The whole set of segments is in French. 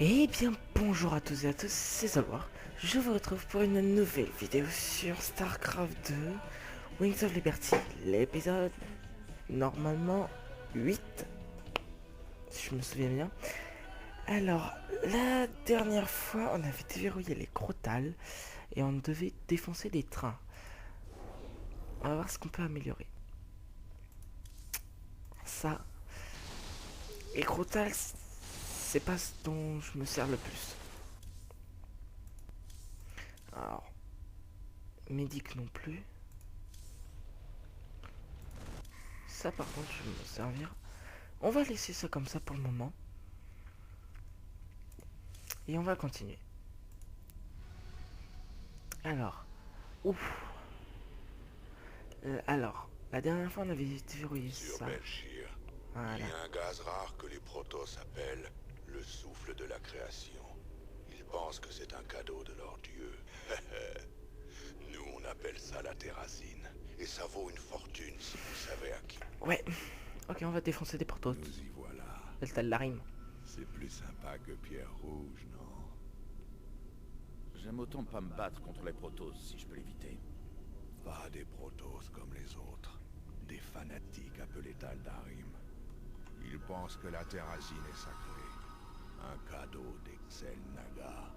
Eh bien bonjour à tous et à tous, c'est Zalwar. Je vous retrouve pour une nouvelle vidéo sur StarCraft 2 Wings of Liberty, l'épisode normalement 8, si je me souviens bien. Alors, la dernière fois, on avait déverrouillé les crotales et on devait défoncer des trains. On va voir ce qu'on peut améliorer. Ça, les crotales, c'est pas ce dont je me sers le plus. Alors, médic non plus. Ça par contre, je vais me servir. On va laisser ça comme ça pour le moment. Et on va continuer. Alors, ouf. Alors, la dernière fois on avait déverrouillé Sur ça. Belchir, Voilà. il y a un gaz rare que les Protoss appellent le souffle de la création. Ils pensent que c'est un cadeau de leur dieu. Nous, on appelle ça la terracine. Et ça vaut une fortune si vous savez à qui. Ouais. Ok, on va défoncer des portos. Nous y voilà. Delta de la rime. C'est plus sympa que Pierre Rouge, non? J'aime autant pas me battre contre les Protoss si je peux l'éviter. Pas des Protoss comme les autres. Des fanatiques appelés Taldarim. Ils pensent que la terracine est sacrée. Un cadeau d'Excel Naga.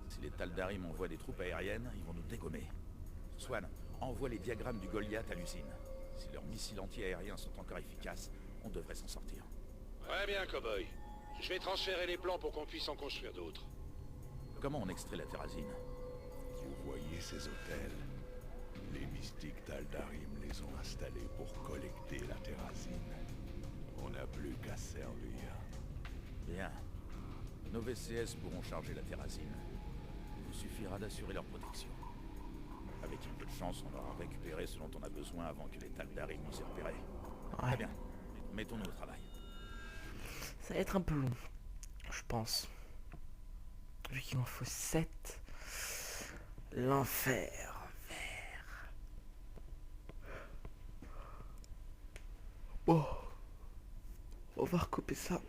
Si les Taldarim envoient des troupes aériennes, ils vont nous dégommer. Swan, envoie les diagrammes du Goliath à l'usine. Si leurs missiles anti-aériens sont encore efficaces, on devrait s'en sortir. Très bien, cowboy. Je vais transférer les plans pour qu'on puisse en construire d'autres. Comment on extrait la terrazine? Vous voyez ces hôtels? Les mystiques Taldarim les ont installés pour collecter la terracine. On n'a plus qu'à servir. Bien. Nos VCS pourront charger la terrazine. Il nous suffira d'assurer leur protection. Avec un peu de chance, on aura récupéré ce dont on a besoin avant que les Taldarim nous aient repérés. Ouais. Très bien. Mettons-nous au travail. Ça va être un peu long, je pense. Vu qu'il en faut 7. L'enfer vert. Bon. On va recouper ça.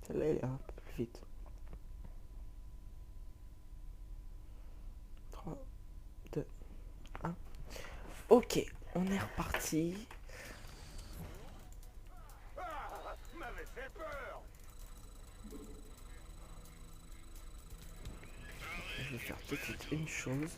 Celle-là, elle est un peu plus vite. 3, 2, 1. Ok, on est reparti. Je vais faire tout de suite une chose.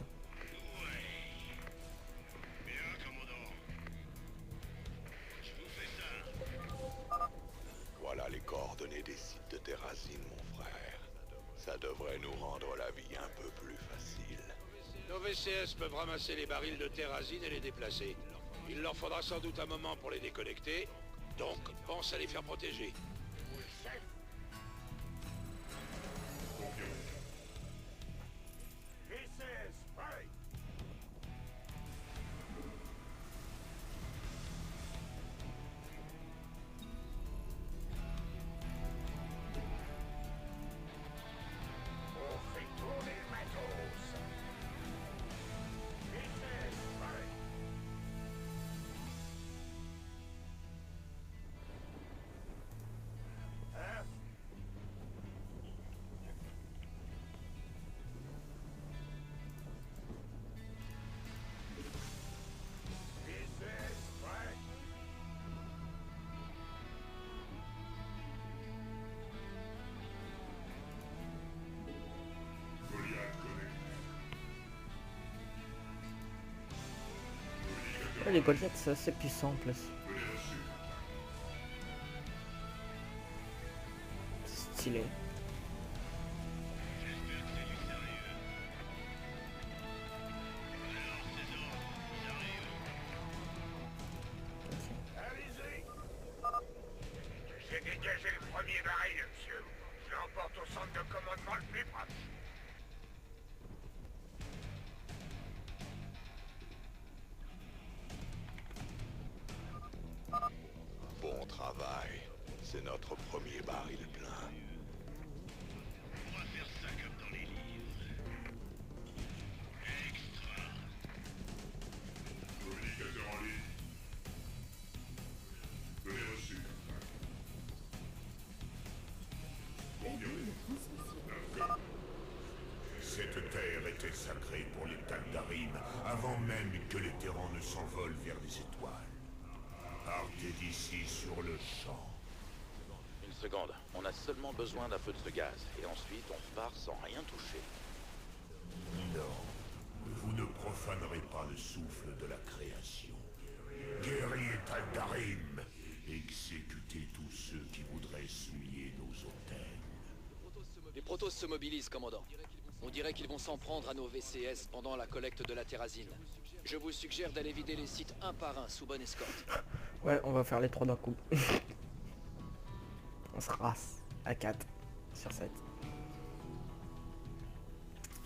Voilà les coordonnées des sites de terracine, mon frère. Ça devrait nous rendre la vie un peu plus facile. Nos VCS peuvent ramasser les barils de terrazine et les déplacer. Il leur faudra sans doute un moment pour les déconnecter, donc pense à les faire protéger. Ouais, les Goliaths, c'est assez puissant en plus. Stylé. J'ai dégagé le premier baril, monsieur. Je l'emporte au centre de commandement le plus proche. Bon travail. C'est notre premier baril plein. On va faire ça comme dans les livres. Extra. Communicateur en ligne. Données reçues. Confirmé. Cette terre était sacrée pour les Tal'Darim avant même que les terrans ne s'envolent vers les étoiles. Partez d'ici sur le champ. Une seconde, on a seulement besoin d'un peu de ce gaz, et ensuite on part sans rien toucher. Non, vous ne profanerez pas le souffle de la création. Guerriers Tal'Darim, exécutez tous ceux qui voudraient souiller nos autels. Les Protoss se mobilisent, commandant. On dirait qu'ils vont s'en prendre à nos VCS pendant la collecte de la terrazine. Je vous suggère d'aller vider les sites un par un sous bonne escorte. Ouais, on va faire les 3 d'un coup. On se rase à 4 sur 7.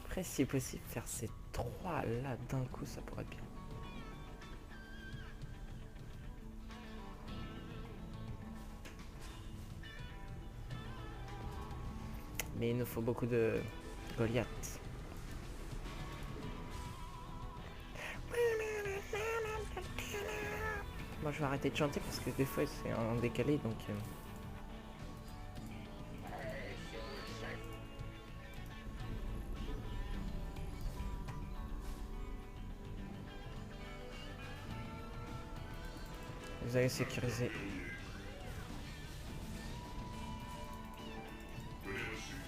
Après, si possible, faire ces 3 là d'un coup, ça pourrait être bien. Mais il nous faut beaucoup de Goliath. Moi je vais arrêter de chanter parce que des fois c'est en décalé donc... Vous avez sécurisé. Données reçues.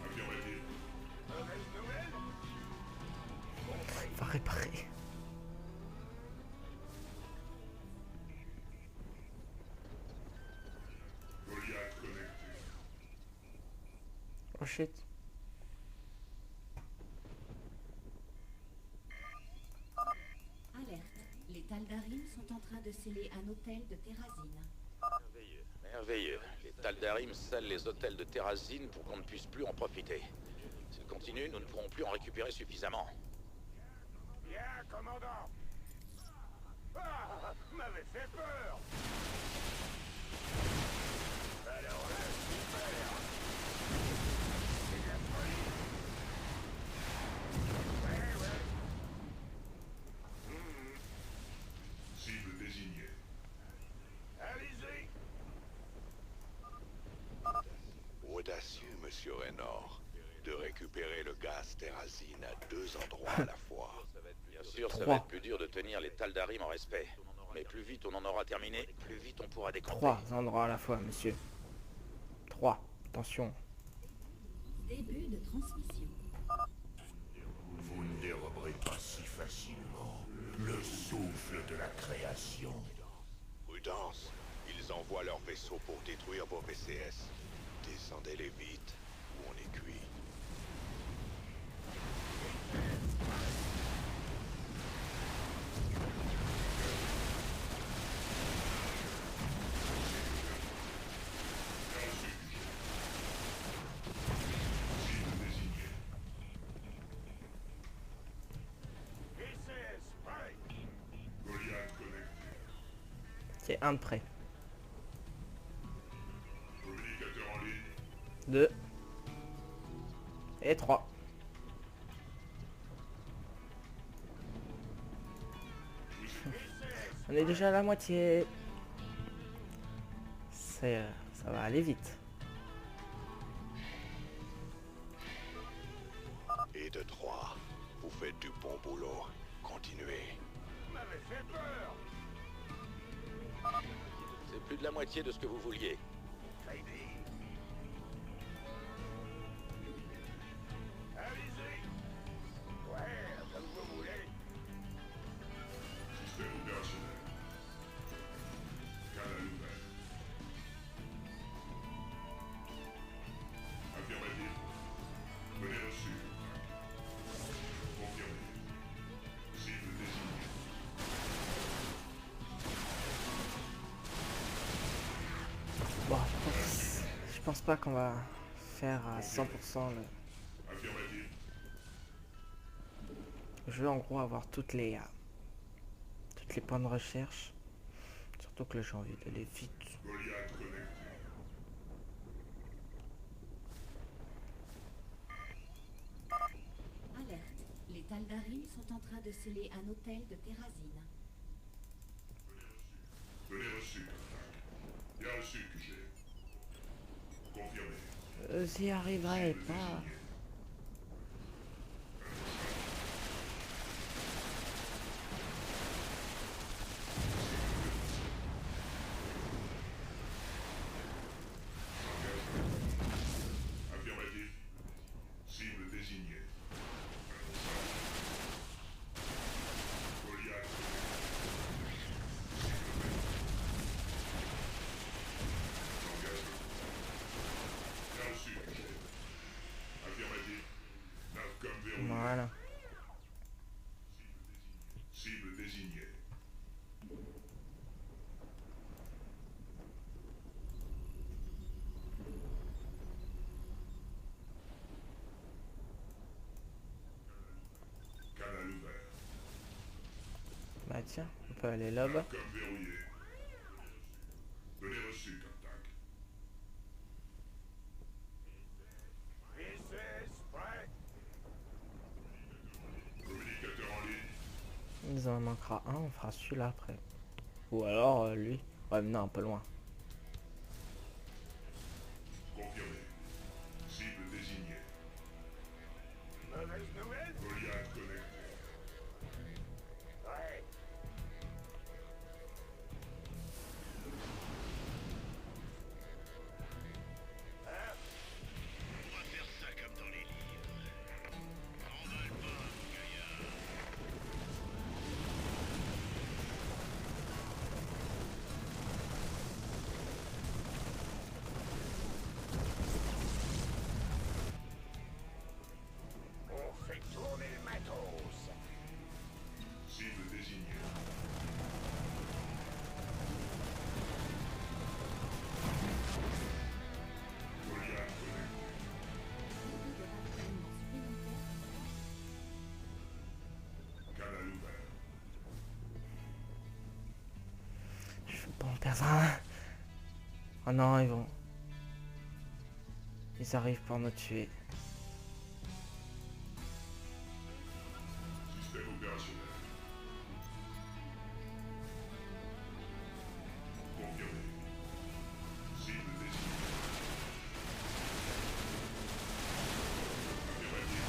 Affirmative. Va réparer. Goliath connecté. Oh shit. Alerte. Les Tal'Darim sont en train de sceller un hôtel de terrazine. Merveilleux, merveilleux. Les Tal'Darim scellent les hôtels de terrazine pour qu'on ne puisse plus en profiter. S'ils continuent, nous ne pourrons plus en récupérer suffisamment. Bien, commandant. Ah, m'avait fait peur. Alors là, super. C'est de la folie. Ouais. Cible désignée. Allez-y. Audacieux, monsieur Raynor, de récupérer le gaz terrazine à 2 endroits à la fois. Bien sûr, ça 3. va être plus dur de tenir les Tal'Darim en respect. Mais plus vite on en aura terminé, plus vite on pourra décamper. 3 endroits à la fois, monsieur. 3. Attention. Début de transmission. Vous ne déroberez pas si facilement le souffle de la création. Prudence, ils envoient leurs vaisseaux pour détruire vos VCS. Descendez-les vite, ou on est cuit. Cible désignée. VCS, prêt. Goliath connecté. C'est un de près. Communicateur en ligne. 2. Et 3. On est déjà à la moitié. Ça va aller vite. Et de 3, vous faites du bon boulot. Continuez. M'avait fait peur. C'est plus de la moitié de ce que vous vouliez. Lady. Allez-y. Ouais, comme vous voulez. Système opérationnel. Canal ouvert. Affirmative. Données reçues. Confirmé. Cible désignée. Bon, je pense pas qu'on va faire à 100% Affirmative. Je veux en gros avoir toutes les points de recherche. Surtout que là j'ai envie d'aller vite. Goliath connecté. Alerte. Les Tal'Darim sont en train de sceller un hôtel de Terrazine. Données reçues. Bien reçu, QG. Confirmé. J'y arriverai pas. Affirmatif. Cible désignée. Goliath bien reçu, QG. Affirmatif. Navcom verrouillé. Voilà. Cible désignée. Canal ouvert. Bah tiens, on peut aller là-bas. Navcom verrouillé. Données reçues, Contact. Communicateur en ligne. Il en manquera un, on fera celui-là après. Ou alors lui. Ouais, mais non, un peu loin. Confirmé. Cible désignée. Mauvaise nouvelle? Goliath connecté. Ouais. On va faire ça comme dans les livres. T'emballe pas, mon gaillard. On fait tourner le matos. Cible désignée. Goliath connecté. Beaucoup de ravitaillement supplémentaires. Canal ouvert. Je veux pas en perdre un. Oh non, ils vont. Ils arrivent pour nous tuer. Système opérationnel. Confirmé. Cible désignée. Affirmatif.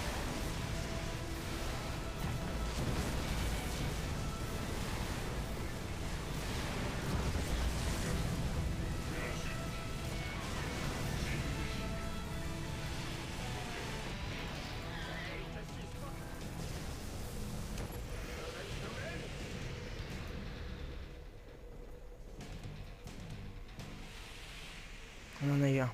Bien reçu. Cible désignée. On en a eu un.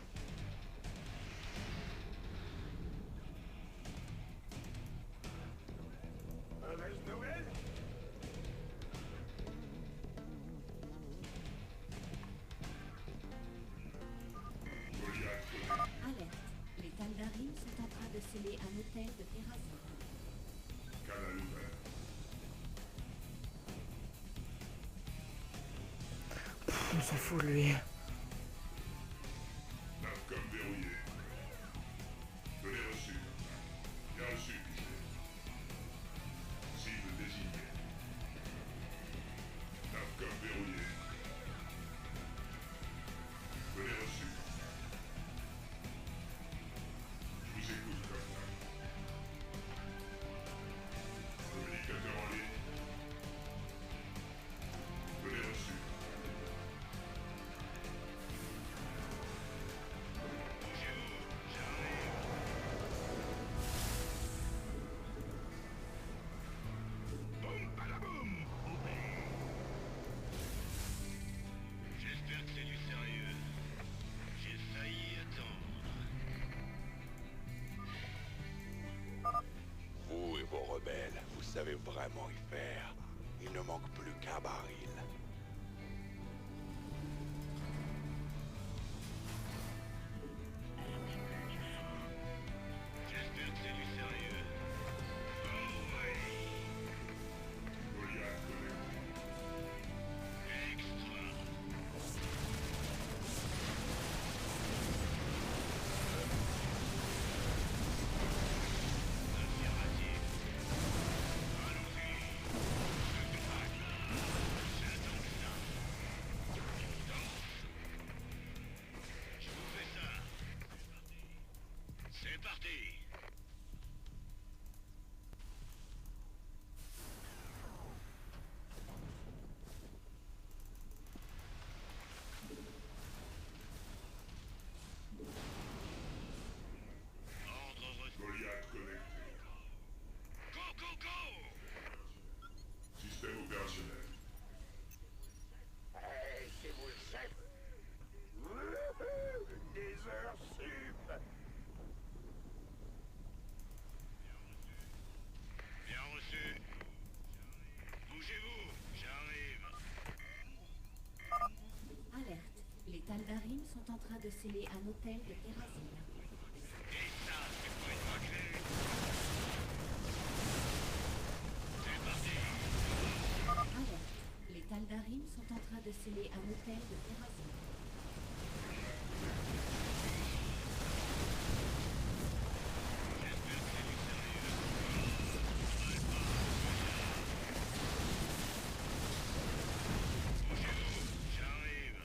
Mauvaise nouvelle? Goliath connecté. Alerte. Les Tal'Darim sont en train de sceller un hôtel de Terrazine. Canal ouvert. On s'en fout lui. Navcom verrouillé. Données reçues. Bien reçu, QG. Cible désignée. Navcom verrouillé. Données reçues. Je vous écoute, Contact. Communicateur en ligne. Données reçues. Boum, balaboum. J'espère que c'est du sérieux. J'ai failli attendre. Vous et vos rebelles, vous savez vraiment y faire. Il ne manque plus qu'un baril. J'espère que c'est du sérieux. Oh, ouais. C'est parti. Ordre reçu. Goliath connecté. Go, go, go. Système opérationnel. C'est vous le chef. Des heures sup. Bien reçu. Bougez-vous, j'arrive. Alerte. Les Taldarim sont en train de sceller un hôtel de Terrazine. Et ça, c'est pas une raclée. C'est parti. Alerte. Les Taldarim sont en train de sceller un hôtel de Terrazine. J'arrive.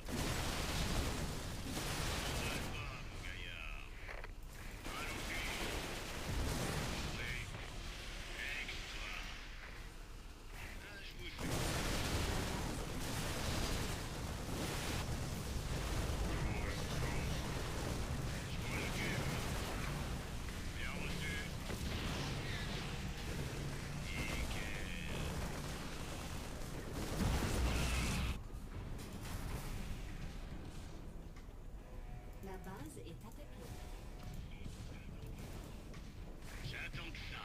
M'emballe pas, mon gaillard. Allons-y. Oui. Extra. Ah, je vous suis. Je m'en occupe. Bien reçu. Nickel. La base est attaquée. J'attends que ça.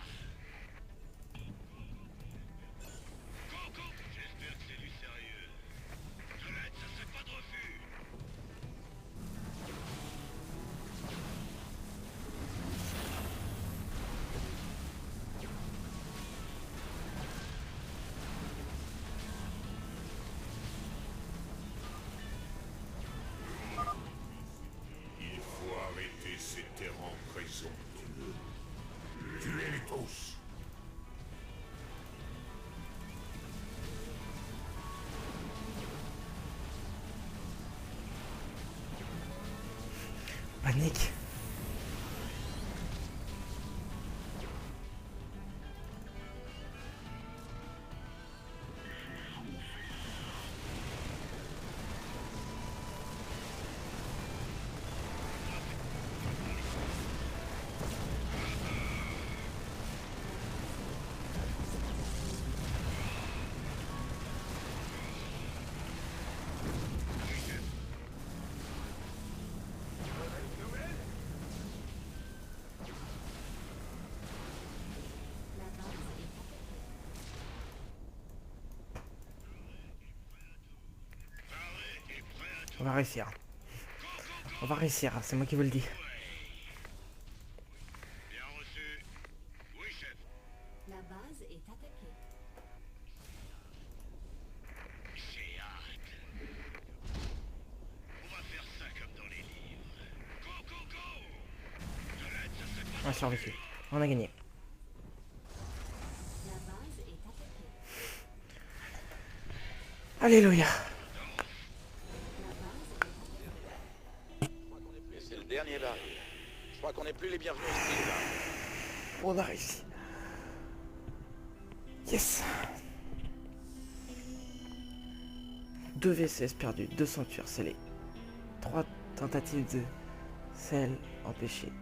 Go, go. J'espère que c'est du sérieux. Colette, ça serait pas de refus. Il faut arrêter ces terrans présomptueux. Tuez-les tous. Panique. La base est Paré et prêt à tout. On va réussir. On va réussir, c'est moi qui vous le dis. Bien reçu. Oui, chef. La base est attaquée. J'ai hâte. On va faire ça comme dans les livres. Go, go, go. Colette, ça serait pas On a survécu. On a gagné. La base est attaquée. Alléluia. La base est attaquée. Et c'est le dernier baril. Je crois qu'on n'est plus les bienvenus ici, là. On a réussi. Yes. 2 VCS perdus, 2 sanctuaires scellés. 3 tentatives de sel empêchées.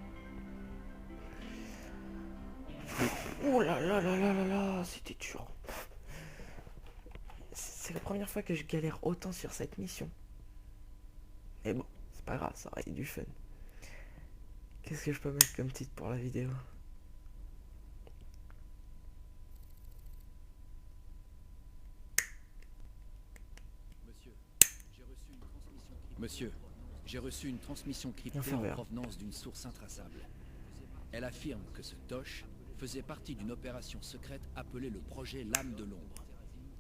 Oh là là là là là là, c'était dur. C'est la première fois que je galère autant sur cette mission. Mais bon, c'est pas grave, ça aurait été du fun. Qu'est-ce que je peux mettre comme titre pour la vidéo? Monsieur, j'ai reçu une transmission cryptée Enfin, en vert. provenance d'une source intraçable. Elle affirme que ce Tosh faisait partie d'une opération secrète appelée le projet Lame de l'Ombre.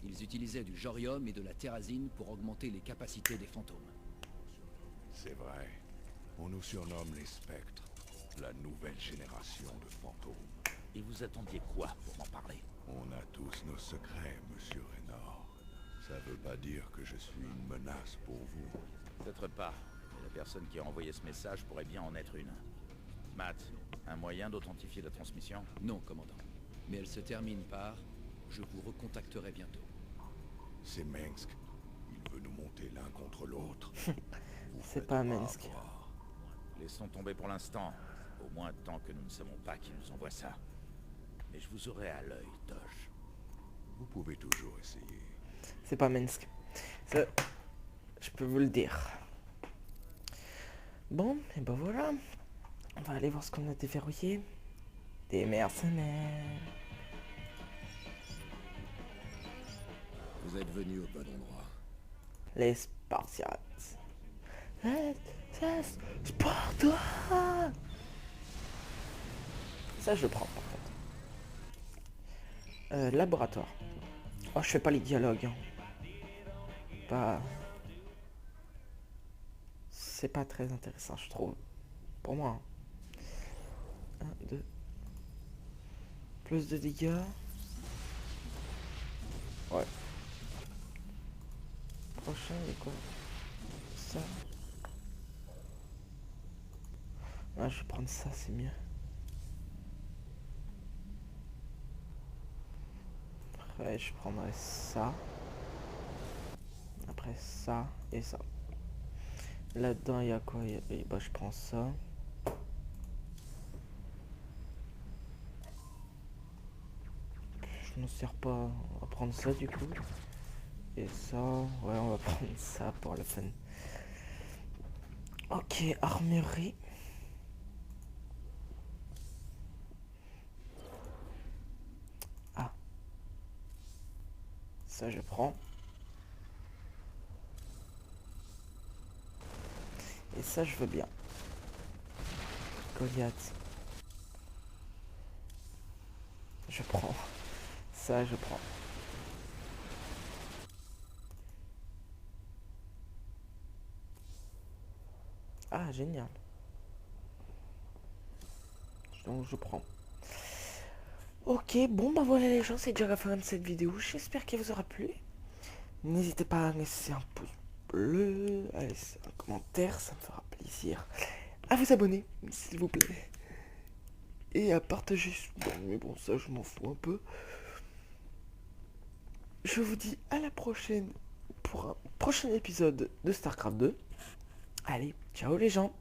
Ils utilisaient du Jorium et de la Terrazine pour augmenter les capacités des fantômes. C'est vrai. On nous surnomme les spectres, la nouvelle génération de fantômes. Et vous attendiez quoi pour m'en parler? On a tous nos secrets, monsieur Raynor. Ça veut pas dire que je suis une menace pour vous. Peut-être pas, mais la personne qui a envoyé ce message pourrait bien en être une. Matt, Un moyen d'authentifier la transmission? Non, commandant. Mais elle se termine par « Je vous recontacterai bientôt ». C'est Minsk. Il veut nous monter l'un contre l'autre. C'est pas Minsk. Laissons tomber pour l'instant. Au moins tant que nous ne savons pas qui nous envoie ça. Mais je vous aurai à l'œil, Tosh. Vous pouvez toujours essayer. C'est pas Minsk. Ça, je peux vous le dire. Bon, et ben voilà. On va aller voir ce qu'on a déverrouillé. Des mercenaires. Vous êtes venu au bon endroit. Les Spartiates. Les Spartiates. Ça, je le prends par contre. Laboratoire. Oh, je fais pas les dialogues. Hein. Pas... C'est pas très intéressant, je trouve. Pour moi. 1, 2. Plus de dégâts. Ouais. Prochain, il y a quoi? Ça. Ah, je vais prendre ça, c'est mieux. Après, je prendrai ça. Après ça et ça. Là-dedans, il y a quoi? Bah, je prends ça. Je m'en sers pas. On va prendre ça du coup. Et ça, ouais, on va prendre ça pour le fun. Ok, armurerie. Ah. Ça, je prends. Et ça, je veux bien. Goliath. Je prends. Ça, je prends. Ah, génial. Donc, je prends. Ok, bon, bah voilà les gens, c'est déjà la fin de cette vidéo. J'espère qu'elle vous aura plu. N'hésitez pas à laisser un pouce bleu, à laisser un commentaire, ça me fera plaisir. À vous abonner, s'il vous plaît. Et à partager. Bon, mais bon, ça, je m'en fous un peu. Je vous dis à la prochaine pour un prochain épisode de StarCraft 2. Allez, ciao les gens.